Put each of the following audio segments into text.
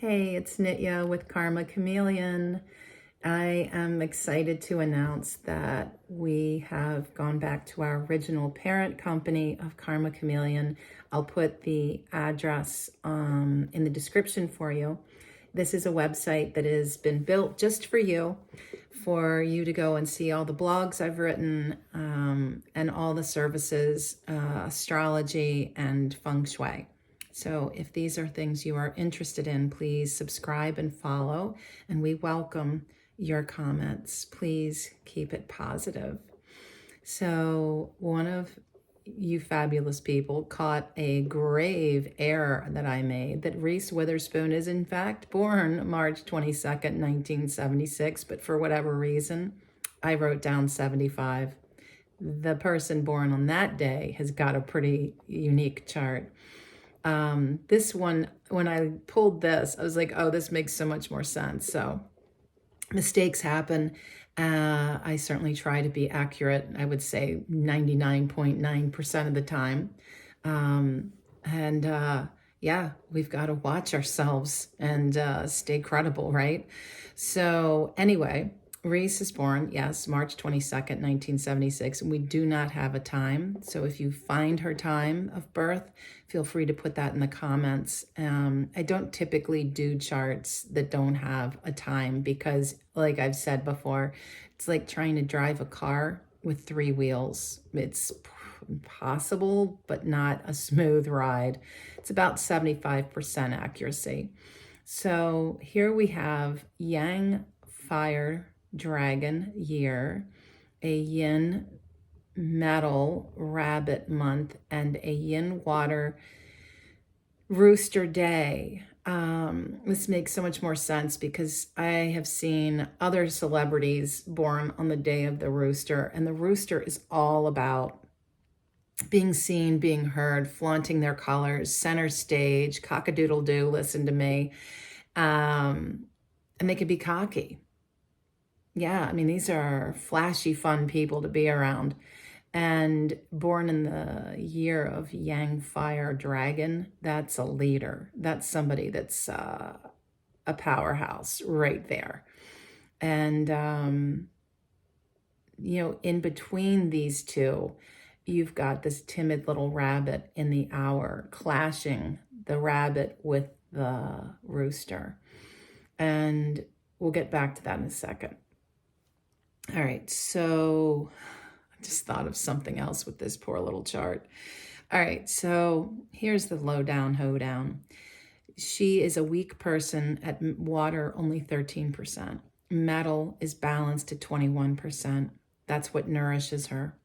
Hey, it's Nitya with Karma Chameleon. I am excited to announce that we have gone back to our original parent company of Karma Chameleon. I'll put the address in the description for you. This is a website that has been built just for you to go and see all the blogs I've written and all the services, astrology and feng shui. So if these are things you are interested in, please subscribe and follow, and we welcome your comments. Please keep it positive. So one of you fabulous people caught a grave error that I made, that Reese Witherspoon is in fact born March 22nd, 1976, but for whatever reason, I wrote down 75. The person born on that day has got a pretty unique chart. This one, when I pulled this, I was like, oh, this makes so much more sense. So mistakes happen. I certainly try to be accurate. I would say 99.9% of the time. Yeah, we've got to watch ourselves and stay credible, right? So anyway, Reese is born, yes, March 22nd, 1976, and we do not have a time. So if you find her time of birth, feel free to put that in the comments. I don't typically do charts that don't have a time because, like I've said before, it's like trying to drive a car with 3 wheels. It's possible, but not a smooth ride. It's about 75% accuracy. So here we have Yang Fire Dragon year, a Yin Metal Rabbit month, and a Yin Water Rooster Day. This makes so much more sense because I have seen other celebrities born on the day of the rooster, and the rooster is all about being seen, being heard, flaunting their colors, center stage, cock-a-doodle-doo, listen to me. And they can be cocky. Yeah, I mean, these are flashy, fun people to be around. And born in the year of Yang Fire Dragon, that's a leader. That's somebody that's a powerhouse right there. And, in between these two, you've got this timid little rabbit in the hour clashing the rabbit with the rooster. And we'll get back to that in a second. All right, so I just thought of something else with this poor little chart. All right, so here's the lowdown, hoedown. She is a weak person at water, only 13%. Metal is balanced at 21%. That's what nourishes her.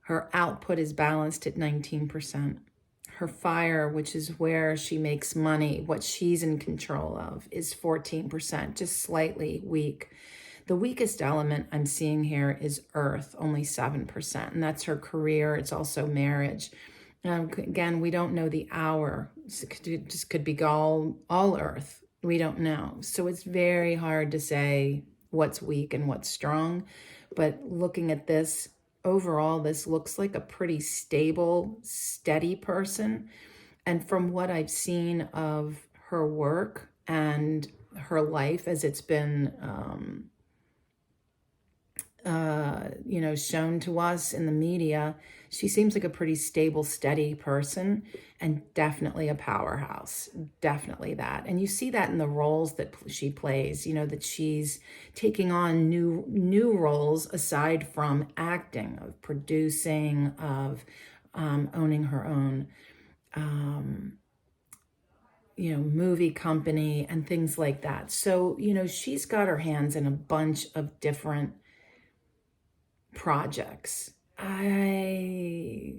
Her output is balanced at 19%. Her fire, which is where she makes money, what she's in control of, is 14%, just slightly weak. The weakest element I'm seeing here is earth, only 7%, and that's her career. It's also marriage. Again, we don't know the hour. It just could be all earth. We don't know. So it's very hard to say what's weak and what's strong. But looking at this, overall, this looks like a pretty stable, steady person. And from what I've seen of her work and her life as it's been shown to us in the media, she seems like a pretty stable, steady person and definitely a powerhouse. Definitely that. And you see that in the roles that she plays, that she's taking on new roles aside from acting, of producing, of owning her own movie company and things like that. So, she's got her hands in a bunch of different projects. I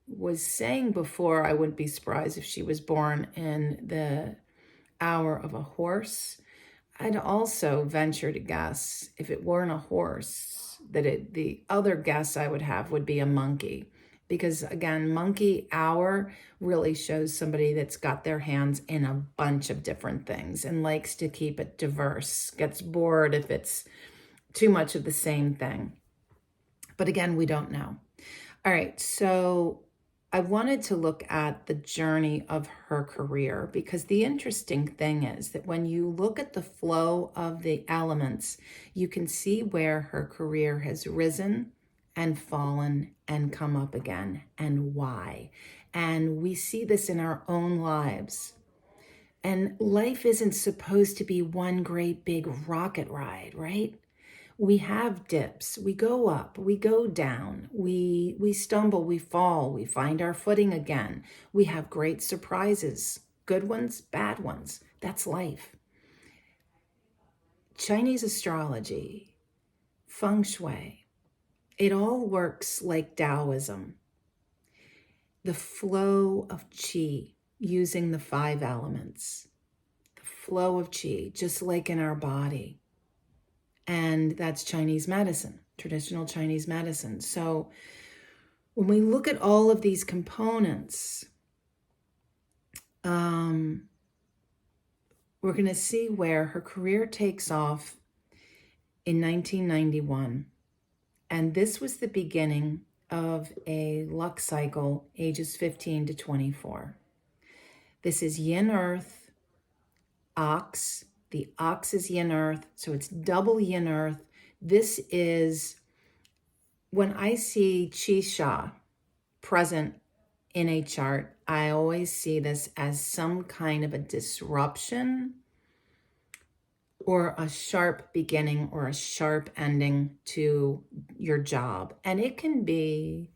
was saying before, I wouldn't be surprised if she was born in the hour of a horse. I'd also venture to guess, if it weren't a horse, that the other guess I would have would be a monkey. Because again, monkey hour really shows somebody that's got their hands in a bunch of different things and likes to keep it diverse, gets bored if it's too much of the same thing. But again, we don't know. All right, so I wanted to look at the journey of her career, because the interesting thing is that when you look at the flow of the elements, you can see where her career has risen and fallen and come up again, and why. And we see this in our own lives. And life isn't supposed to be one great big rocket ride, right? We have dips, we go up, we go down, we stumble, we fall, we find our footing again. We have great surprises, good ones, bad ones. That's life. Chinese astrology, feng shui, it all works like Taoism. The flow of qi, using the 5 elements. The flow of qi, just like in our body. And that's Chinese medicine, traditional Chinese medicine. So when we look at all of these components, we're going to see where her career takes off in 1991. And this was the beginning of a luck cycle, ages 15 to 24. This is yin earth, ox. The ox is yin earth, so it's double yin earth. This is, when I see Qi Sha present in a chart, I always see this as some kind of a disruption or a sharp beginning or a sharp ending to your job. And it can be,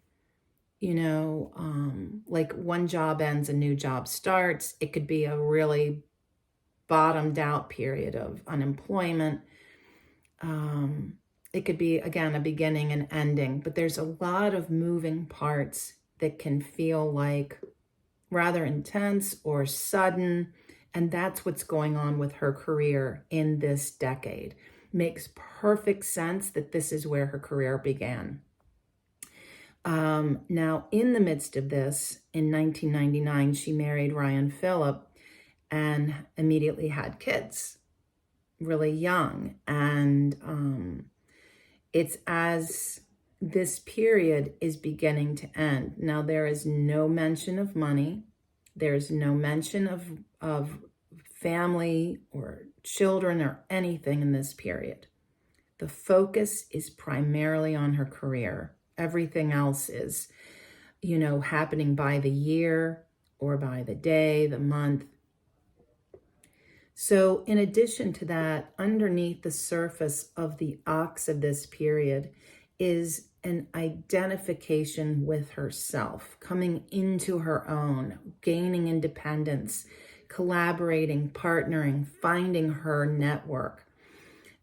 like one job ends, a new job starts. It could be a really bottomed out period of unemployment. It could be, again, a beginning and ending, but there's a lot of moving parts that can feel like rather intense or sudden. And that's what's going on with her career in this decade. Makes perfect sense that this is where her career began. Now, in the midst of this, in 1999, she married Ryan Phillip and immediately had kids, really young. And it's as this period is beginning to end. Now, there is no mention of money. There's no mention of family or children or anything in this period. The focus is primarily on her career. Everything else is, happening by the year or by the day, the month. So in addition to that, underneath the surface of the ox of this period is an identification with herself, coming into her own, gaining independence, collaborating, partnering, finding her network.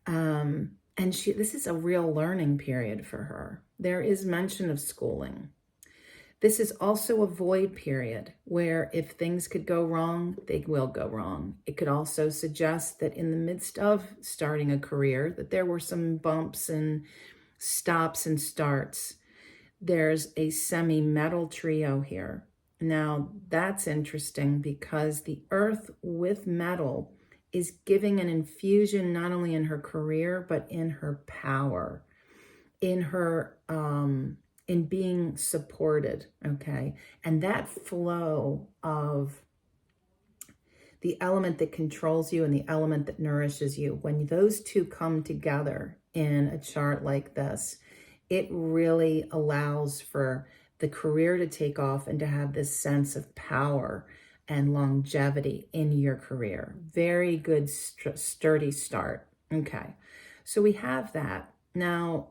And this is a real learning period for her. There is mention of schooling. This is also a void period where if things could go wrong, they will go wrong. It could also suggest that in the midst of starting a career, that there were some bumps and stops and starts. There's a semi-metal trio here. Now, that's interesting because the earth with metal is giving an infusion not only in her career, but in her power, in her in being supported, okay? And that flow of the element that controls you and the element that nourishes you, when those two come together in a chart like this, it really allows for the career to take off and to have this sense of power and longevity in your career. Very good, sturdy start. Okay, so we have that. Now,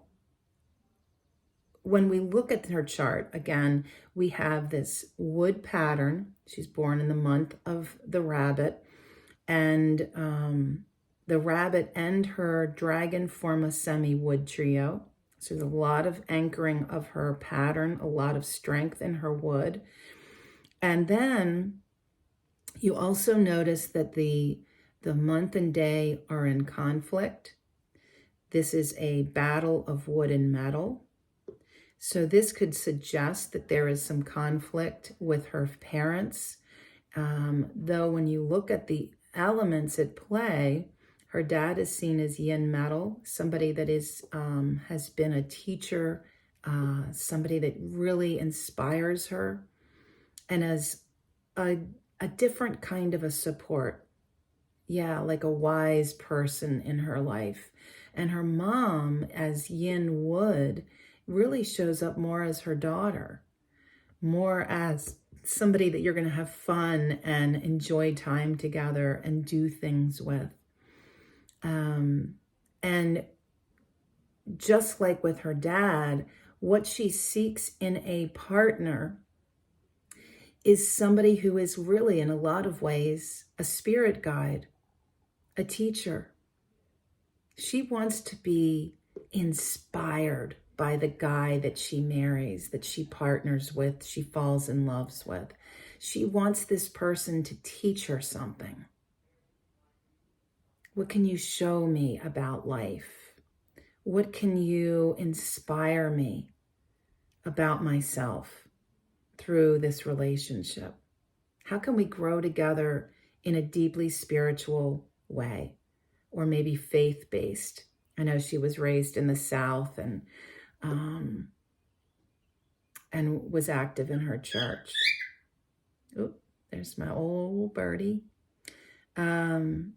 when we look at her chart, again, we have this wood pattern. She's born in the month of the rabbit. And the rabbit and her dragon form a semi-wood trio. So there's a lot of anchoring of her pattern, a lot of strength in her wood. And then you also notice that the month and day are in conflict. This is a battle of wood and metal. So this could suggest that there is some conflict with her parents. Though when you look at the elements at play, her dad is seen as yin metal, somebody that is has been a teacher, somebody that really inspires her. and as a, a different kind of a support. Yeah, like a wise person in her life. And her mom, as Yin Wood, really shows up more as her daughter, more as somebody that you're going to have fun and enjoy time together and do things with. And just like with her dad, what she seeks in a partner is somebody who is really, in a lot of ways, a spirit guide, a teacher. She wants to be inspired by the guy that she marries, that she partners with, she falls in love with. She wants this person to teach her something. What can you show me about life? What can you inspire me about myself through this relationship? How can we grow together in a deeply spiritual way, or maybe faith-based? I know she was raised in the South and was active in her church. Oh, there's my old birdie. And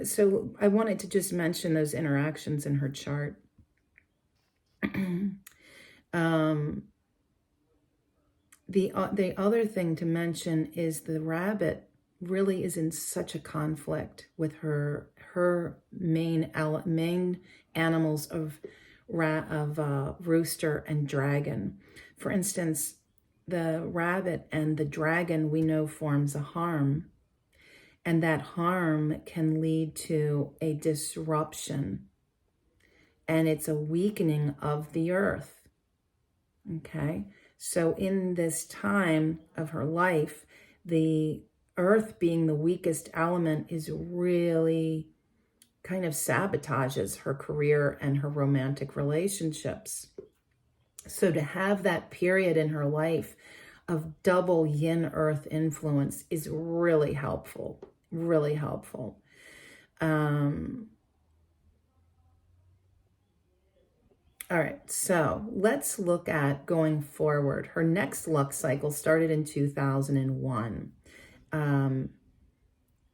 so I wanted to just mention those interactions in her chart. The other thing to mention is the rabbit really is in such a conflict with her main animals of rooster and dragon. For instance, the rabbit and the dragon we know forms a harm, and that harm can lead to a disruption, and it's a weakening of the earth. Okay, so in this time of her life, the earth being the weakest element is really kind of sabotages her career and her romantic relationships. So to have that period in her life of double yin earth influence is really helpful, really helpful. All right, so let's look at going forward. Her next luck cycle started in 2001.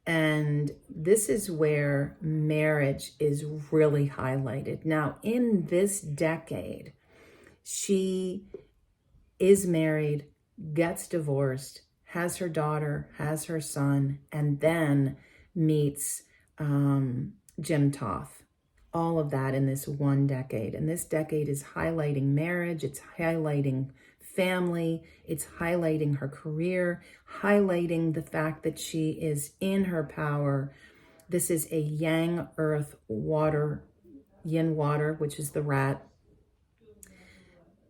And this is where marriage is really highlighted. Now, in this decade, she is married, gets divorced, has her daughter, has her son, and then meets Jim Toth. All of that in this one decade. And this decade is highlighting marriage, it's highlighting family, it's highlighting her career, highlighting the fact that she is in her power. This is a yang, earth, water, yin water, which is the rat.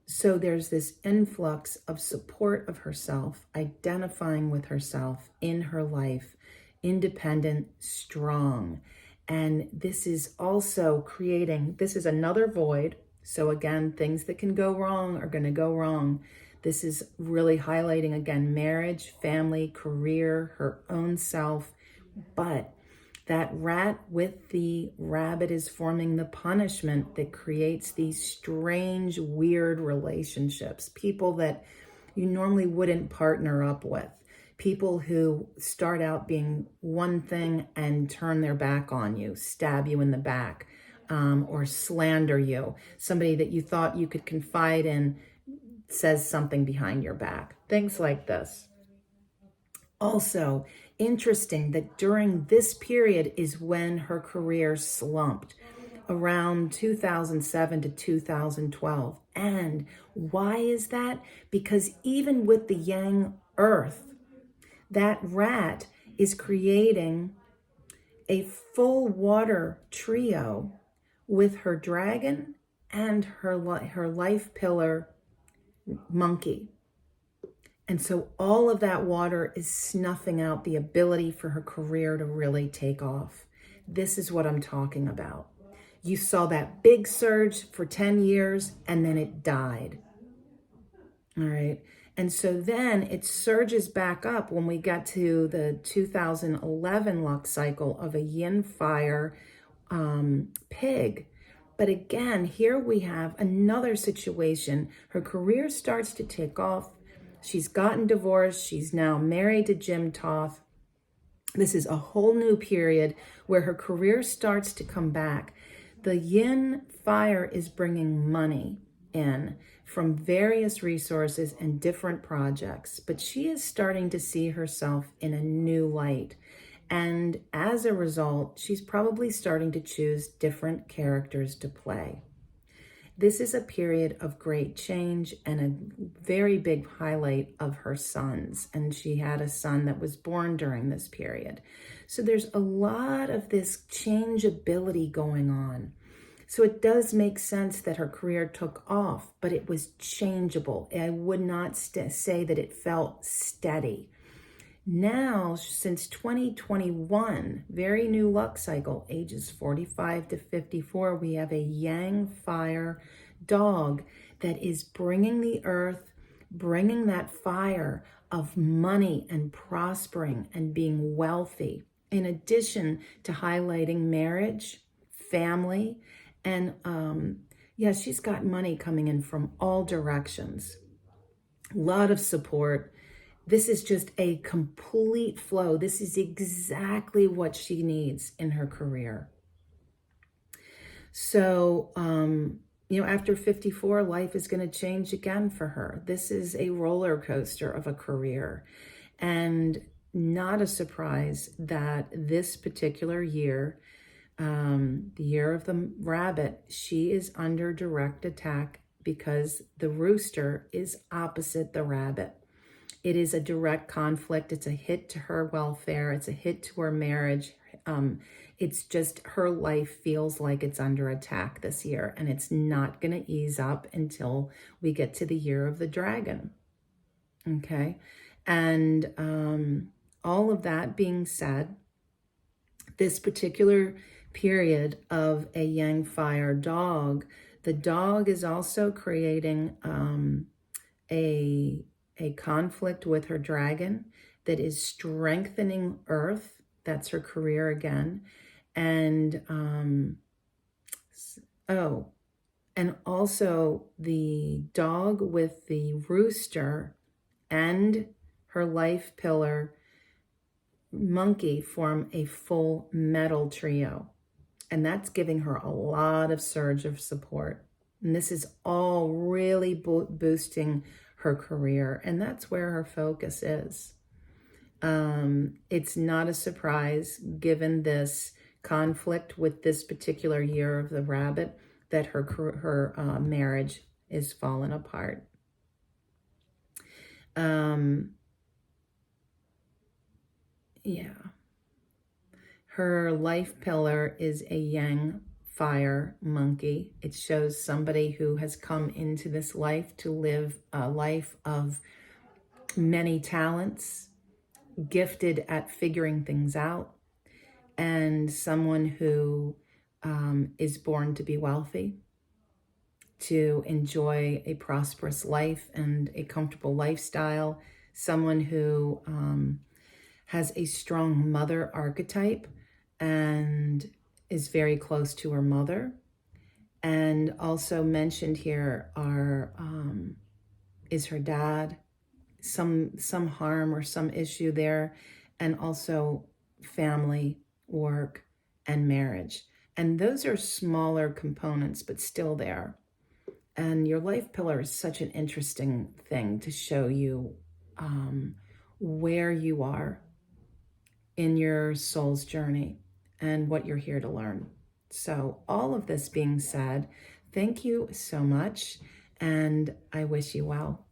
So there's this influx of support of herself, identifying with herself in her life, independent, strong. And this is also creating, this is another void. So again, things that can go wrong are going to go wrong. This is really highlighting, again, marriage, family, career, her own self. But that rat with the rabbit is forming the punishment that creates these strange, weird relationships. People that you normally wouldn't partner up with. People who start out being one thing and turn their back on you, stab you in the back, or slander you. Somebody that you thought you could confide in says something behind your back. Things like this. Also, interesting that during this period is when her career slumped, around 2007 to 2012. And why is that? Because even with the yang earth, that rat is creating a full water trio with her dragon and her life pillar monkey. And so all of that water is snuffing out the ability for her career to really take off. This is what I'm talking about. You saw that big surge for 10 years and then it died. All right. And so then it surges back up when we get to the 2011 luck cycle of a yin fire pig. But again, here we have another situation. Her career starts to take off. She's gotten divorced. She's now married to Jim Toth. This is a whole new period where her career starts to come back. The yin fire is bringing money in from various resources and different projects, but she is starting to see herself in a new light. And as a result, she's probably starting to choose different characters to play. This is a period of great change and a very big highlight of her sons. And she had a son that was born during this period. So there's a lot of this changeability going on. So it does make sense that her career took off, but it was changeable. I would not say that it felt steady. Now, since 2021, very new luck cycle, ages 45 to 54, we have a yang fire dog that is bringing the earth, bringing that fire of money and prospering and being wealthy, in addition to highlighting marriage, family, and she's got money coming in from all directions. A lot of support. This is just a complete flow. This is exactly what she needs in her career. So, after 54, life is going to change again for her. This is a roller coaster of a career. And not a surprise that this particular year, the year of the rabbit, she is under direct attack because the rooster is opposite the rabbit. It is a direct conflict. It's a hit to her welfare. It's a hit to her marriage. It's just her life feels like it's under attack this year, and it's not going to ease up until we get to the year of the dragon. Okay. And all of that being said, this particular period of a yang fire dog, the dog is also creating a conflict with her dragon that is strengthening Earth. That's her career again. And and also the dog with the rooster and her life pillar monkey form a full metal trio. And that's giving her a lot of surge of support. And this is all really boosting her career. And that's where her focus is. It's not a surprise, given this conflict with this particular year of the rabbit, that her marriage is falling apart. Her life pillar is a yang fire monkey. It shows somebody who has come into this life to live a life of many talents, gifted at figuring things out, and someone who is born to be wealthy, to enjoy a prosperous life and a comfortable lifestyle, someone who has a strong mother archetype and is very close to her mother. And also mentioned here is her dad, some harm or some issue there, and also family, work, and marriage. And those are smaller components, but still there. And your life pillar is such an interesting thing to show you where you are in your soul's journey and what you're here to learn. So all of this being said, thank you so much, and I wish you well.